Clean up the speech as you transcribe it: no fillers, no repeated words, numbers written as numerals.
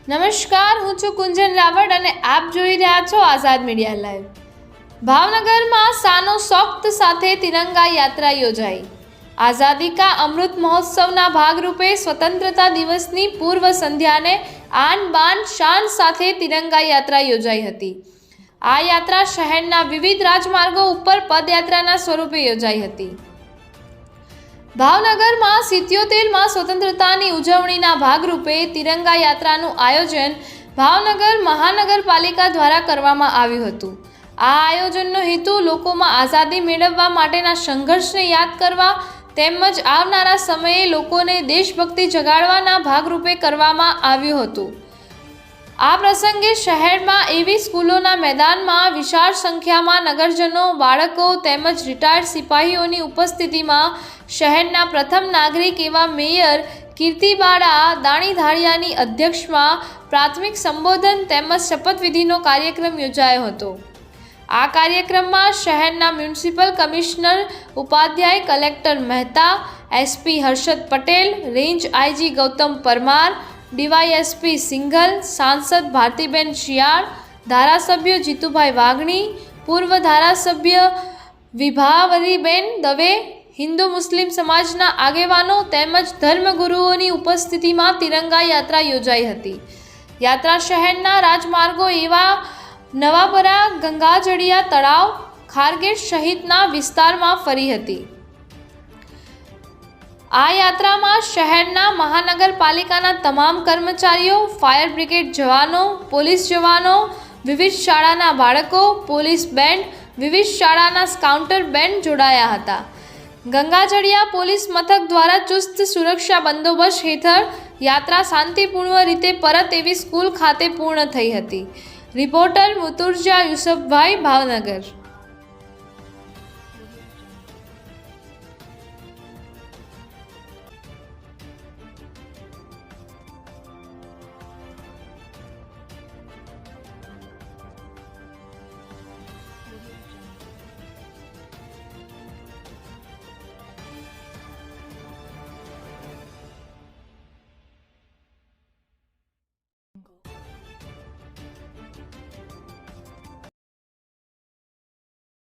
નમસ્કાર, હું છું કુંજન રાવળ અને આપ જોઈ રહ્યા છો આઝાદ મીડિયા લાઈવ. ભાવનગરમાં શાનો શૌકત સાથે તિરંગા યાત્રા યોજાઈ. આઝાદી કા અમૃત મહોત્સવના ભાગરૂપે સ્વતંત્રતા દિવસની પૂર્વ સંધ્યાને આન બાન શાન સાથે તિરંગા યાત્રા યોજાઈ હતી. આ યાત્રા શહેરના વિવિધ રાજમાર્ગો ઉપર પદયાત્રાના સ્વરૂપે યોજાઈ હતી. ભાવનગરમાં 77માં સ્વતંત્રતાની ઉજવણીના ભાગરૂપે તિરંગા યાત્રાનું આયોજન ભાવનગર મહાનગરપાલિકા દ્વારા કરવામાં આવ્યું હતું. આ આયોજનનો હેતુ લોકોમાં આઝાદી મેળવવા માટેના સંઘર્ષને યાદ કરવા તેમજ આવનારા સમયે લોકોને દેશભક્તિ જગાડવાના ભાગરૂપે કરવામાં આવ્યું હતું. આ પ્રસંગે શહેરમાં એવી સ્કૂલોના મેદાનમાં વિશાળ સંખ્યામાં નગરજનો, બાળકો તેમજ રિટાયર્ડ સિપાહીઓની ઉપસ્થિતિમાં શહેરના પ્રથમ નાગરિક એવા મેયર કીર્તિબાળા દાણીધાળિયાની અધ્યક્ષમાં પ્રાથમિક સંબોધન તેમજ શપથવિધિનો કાર્યક્રમ યોજાયો હતો. આ કાર્યક્રમમાં શહેરના municipal commissioner Upadhyay, collector Mehta, SP Harshad Patel, range IG Gautam Parmar, DYSP Singhal, સાંસદ ભારતીબેન શિયાળ, ધારાસભ્ય જીતુભાઈ વાઘણી, પૂર્વ ધારાસભ્ય વિભાવરીબેન દવે, હિન્દુ મુસ્લિમ સમાજના આગેવાનો તેમજ ધર્મગુરુઓની ઉપસ્થિતિમાં તિરંગા યાત્રા યોજાઈ હતી. યાત્રા શહેરના રાજમાર્ગો એવા નવાપરા, ગંગાજળિયા તળાવ, ખારગેટ સહિતના વિસ્તારમાં ફરી હતી. આ યાત્રામાં શહેરના મહાનગરપાલિકાના તમામ કર્મચારીઓ, ફાયર બ્રિગેડ જવાનો, પોલીસ જવાનો, વિવિધ શાળાના બાળકો, પોલીસ બેન્ડ, વિવિધ શાળાના સ્કાઉટર બેન્ડ જોડાયા હતા. ગંગાજળિયા પોલીસ મથક દ્વારા ચુસ્ત સુરક્ષા બંદોબસ્ત હેઠળ યાત્રા શાંતિપૂર્ણ રીતે પરત એવી સ્કૂલ ખાતે પૂર્ણ થઈ હતી. રિપોર્ટર મુતુર્જા યુસુફભાઈ, ભાવનગર.